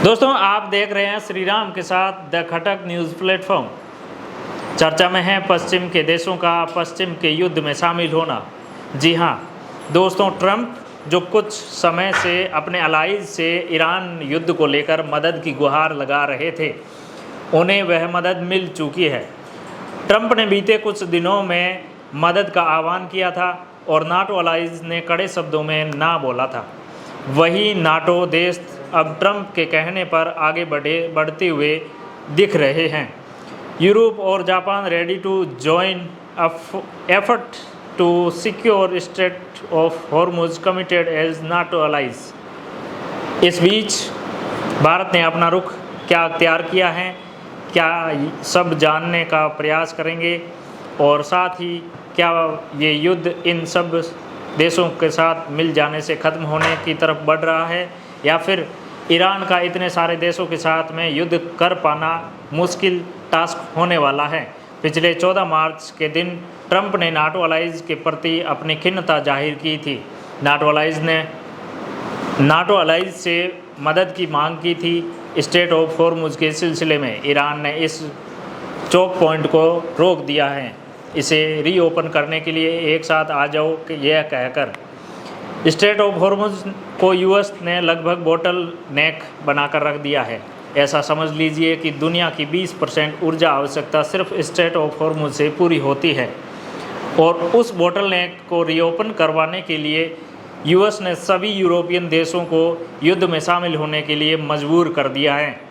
दोस्तों, आप देख रहे हैं श्री राम के साथ द खटक न्यूज़ प्लेटफॉर्म। चर्चा में है पश्चिम के देशों का पश्चिम के युद्ध में शामिल होना। जी हाँ दोस्तों, ट्रंप जो कुछ समय से अपने अलाइज से ईरान युद्ध को लेकर मदद की गुहार लगा रहे थे, उन्हें वह मदद मिल चुकी है। ट्रंप ने बीते कुछ दिनों में मदद का आह्वान किया था और नाटो अलाइज ने कड़े शब्दों में ना बोला था। वही नाटो देश अब ट्रंप के कहने पर आगे बढ़ते हुए दिख रहे हैं। यूरोप और Japan ready to join effort to secure strait of Hormuz committed as NATO allies. इस बीच भारत ने अपना रुख क्या अख्तियार किया है, क्या सब जानने का प्रयास करेंगे और साथ ही क्या ये युद्ध इन सब देशों के साथ मिल जाने से ख़त्म होने की तरफ बढ़ रहा है या फिर ईरान का इतने सारे देशों के साथ में युद्ध कर पाना मुश्किल टास्क होने वाला है। पिछले 14 मार्च के दिन ट्रंप ने नाटो अलाइज के प्रति अपनी खिन्नता जाहिर की थी। नाटो अलाइज से मदद की मांग की थी। स्ट्रेट ऑफ हॉर्मुज के सिलसिले में ईरान ने इस चौक पॉइंट को रोक दिया है। इसे रीओपन करने के लिए एक साथ आ जाओ यह कहकर स्ट्रेट ऑफ हॉर्मुज को यूएस ने लगभग बोटल नेक बनाकर रख दिया है। ऐसा समझ लीजिए कि दुनिया की 20% ऊर्जा आवश्यकता सिर्फ स्ट्रेट ऑफ हॉर्मुज से पूरी होती है और उस बोटल नेक को रीओपन करवाने के लिए यूएस ने सभी यूरोपियन देशों को युद्ध में शामिल होने के लिए मजबूर कर दिया है।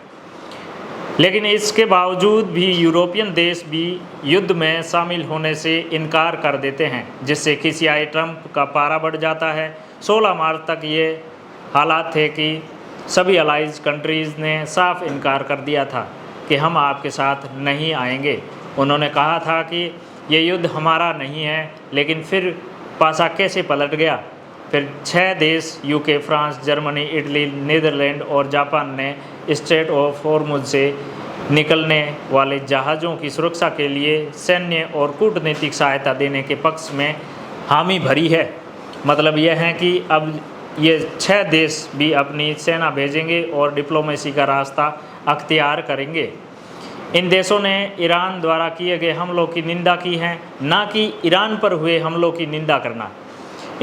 लेकिन इसके बावजूद भी यूरोपियन देश भी युद्ध में शामिल होने से इनकार कर देते हैं, जिससे खिसियाए ट्रंप का पारा बढ़ जाता है। 16 मार्च तक ये हालात थे कि सभी अलाइज कंट्रीज़ ने साफ इनकार कर दिया था कि हम आपके साथ नहीं आएंगे। उन्होंने कहा था कि ये युद्ध हमारा नहीं है, लेकिन फिर पासा कैसे पलट गया। फिर 6 देश UK, France, Germany, Italy, Netherland और जापान ने स्ट्रेट ऑफ हॉर्मुज से निकलने वाले जहाज़ों की सुरक्षा के लिए सैन्य और कूटनीतिक सहायता देने के पक्ष में हामी भरी है। मतलब यह है कि अब ये 6 देश भी अपनी सेना भेजेंगे और डिप्लोमेसी का रास्ता अख्तियार करेंगे। इन देशों ने ईरान द्वारा किए गए हमलों की निंदा की है, ना कि ईरान पर हुए हमलों की निंदा करना।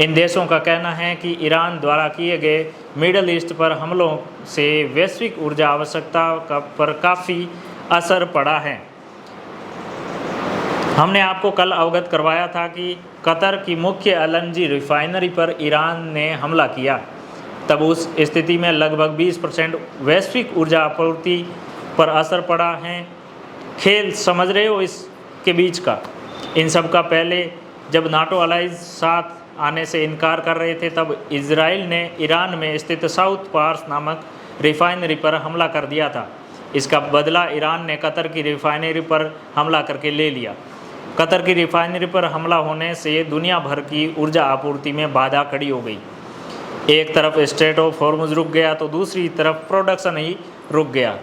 इन देशों का कहना है कि ईरान द्वारा किए गए मिडल ईस्ट पर हमलों से वैश्विक ऊर्जा आवश्यकता पर काफ़ी असर पड़ा है। हमने आपको कल अवगत करवाया था कि कतर की मुख्य एलएनजी रिफाइनरी पर ईरान ने हमला किया। तब उस स्थिति में लगभग 20% वैश्विक ऊर्जा आपूर्ति पर असर पड़ा है। खेल समझ रहे हो इसके बीच का। इन सब का पहले जब नाटो अलाइज साथ आने से इनकार कर रहे थे, तब इजराइल ने ईरान में स्थित साउथ पार्स नामक रिफाइनरी पर हमला कर दिया था। इसका बदला ईरान ने कतर की रिफाइनरी पर हमला करके ले लिया। कतर की रिफाइनरी पर हमला होने से दुनिया भर की ऊर्जा आपूर्ति में बाधा खड़ी हो गई। एक तरफ स्ट्रेट ऑफ हॉर्मुज रुक गया तो दूसरी तरफ प्रोडक्शन ही रुक गया।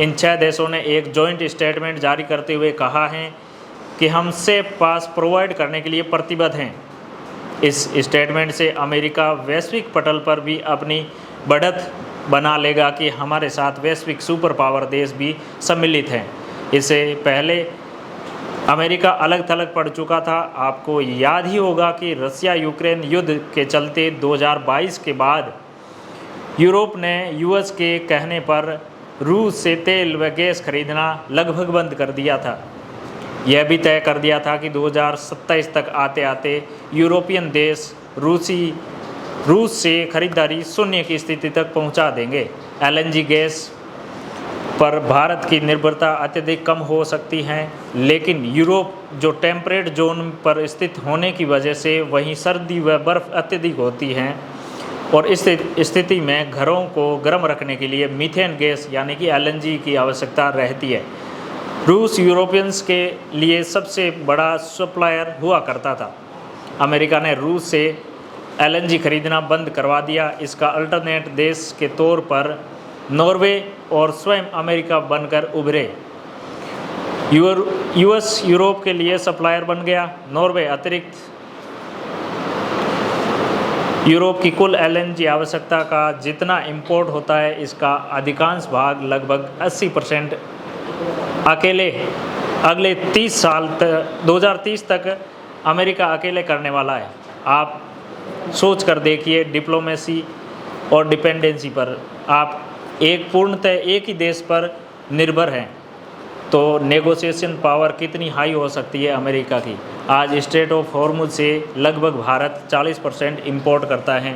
इन 6 देशों ने एक जॉइंट स्टेटमेंट जारी करते हुए कहा है कि हम सेफ पास प्रोवाइड करने के लिए प्रतिबद्ध हैं। इस स्टेटमेंट से अमेरिका वैश्विक पटल पर भी अपनी बढ़त बना लेगा कि हमारे साथ वैश्विक सुपर पावर देश भी सम्मिलित हैं। इससे पहले अमेरिका अलग थलग पड़ चुका था। आपको याद ही होगा कि रसिया यूक्रेन युद्ध के चलते 2022 के बाद यूरोप ने यूएस के कहने पर रूस से तेल व गैस खरीदना लगभग बंद कर दिया था। यह भी तय कर दिया था कि 2027 तक आते आते यूरोपियन देश रूस से खरीदारी शून्य की स्थिति तक पहुंचा देंगे। एलएनजी गैस पर भारत की निर्भरता अत्यधिक कम हो सकती है, लेकिन यूरोप जो टेम्परेट जोन पर स्थित होने की वजह से वहीं सर्दी व बर्फ़ अत्यधिक होती हैं और इस स्थिति में घरों को गर्म रखने के लिए मीथेन गैस यानी कि एलएनजी की आवश्यकता रहती है। रूस यूरोपियंस के लिए सबसे बड़ा सप्लायर हुआ करता था। अमेरिका ने रूस से एलएनजी खरीदना बंद करवा दिया। इसका अल्टरनेट देश के तौर पर नॉर्वे और स्वयं अमेरिका बनकर उभरे। यूएस यूरोप के लिए सप्लायर बन गया। नॉर्वे अतिरिक्त यूरोप की कुल एलएनजी आवश्यकता का जितना इंपोर्ट होता है, इसका अधिकांश भाग लगभग 80% अकेले अगले 30 साल तक 2030 तक अमेरिका अकेले करने वाला है। आप सोच कर देखिए, डिप्लोमेसी और डिपेंडेंसी पर आप पूर्णतः एक ही देश पर निर्भर हैं, तो नेगोशिएशन पावर कितनी हाई हो सकती है अमेरिका की। आज स्ट्रेट ऑफ हॉर्मुज से लगभग भारत 40% इंपोर्ट करता है।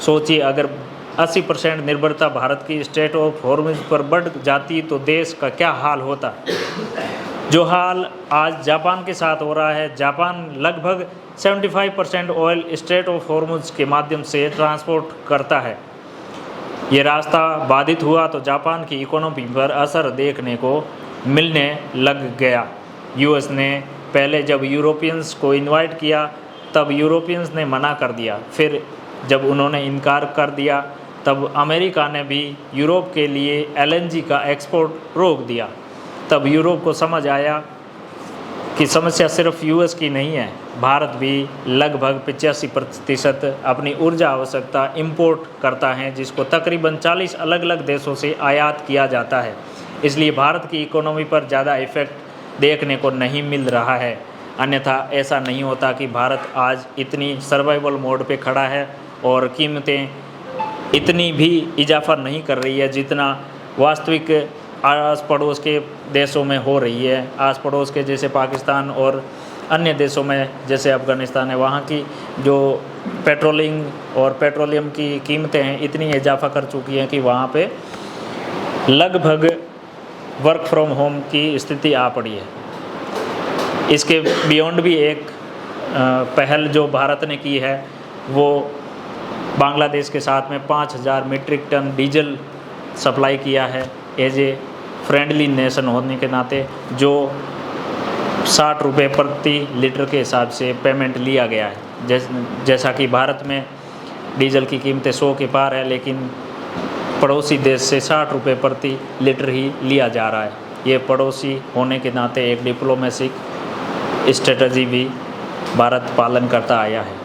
सोचिए, अगर 80% निर्भरता भारत की स्ट्रेट ऑफ हॉर्मुज पर बढ़ जाती तो देश का क्या हाल होता। जो हाल आज जापान के साथ हो रहा है, जापान लगभग 75% ऑयल स्ट्रेट ऑफ हॉर्मुज के माध्यम से ट्रांसपोर्ट करता है। ये रास्ता बाधित हुआ तो जापान की इकोनॉमी पर असर देखने को मिलने लग गया। यूएस ने पहले जब यूरोपियंस को इनवाइट किया तब यूरोपियंस ने मना कर दिया, फिर जब उन्होंने इनकार कर दिया तब अमेरिका ने भी यूरोप के लिए एलएनजी का एक्सपोर्ट रोक दिया। तब यूरोप को समझ आया कि समस्या सिर्फ यूएस की नहीं है, भारत भी लगभग 85% अपनी ऊर्जा आवश्यकता इंपोर्ट करता है, जिसको तकरीबन 40 अलग अलग देशों से आयात किया जाता है। इसलिए भारत की इकोनॉमी पर ज़्यादा इफ़ेक्ट देखने को नहीं मिल रहा है। अन्यथा ऐसा नहीं होता कि भारत आज इतनी सर्वाइवल मोड पे खड़ा है और कीमतें इतनी भी इजाफा नहीं कर रही है जितना वास्तविक आस पड़ोस के देशों में हो रही है। आस पड़ोस के जैसे पाकिस्तान और अन्य देशों में जैसे अफ़गानिस्तान है, वहाँ की जो पेट्रोलियम की कीमतें हैं इतनी इजाफा कर चुकी हैं कि वहाँ पे लगभग वर्क फ्रॉम होम की स्थिति आ पड़ी है। इसके बियॉन्ड भी एक पहल जो भारत ने की है, वो बांग्लादेश के साथ में 5000 मीट्रिक टन डीजल सप्लाई किया है एज ए फ्रेंडली नेशन होने के नाते, जो 60 रुपये प्रति लीटर के हिसाब से पेमेंट लिया गया है। जैसा कि भारत में डीजल की कीमतें 100 के पार है, लेकिन पड़ोसी देश से 60 रुपये प्रति लीटर ही लिया जा रहा है। ये पड़ोसी होने के नाते एक डिप्लोमेटिक स्ट्रेटजी भी भारत पालन करता आया है।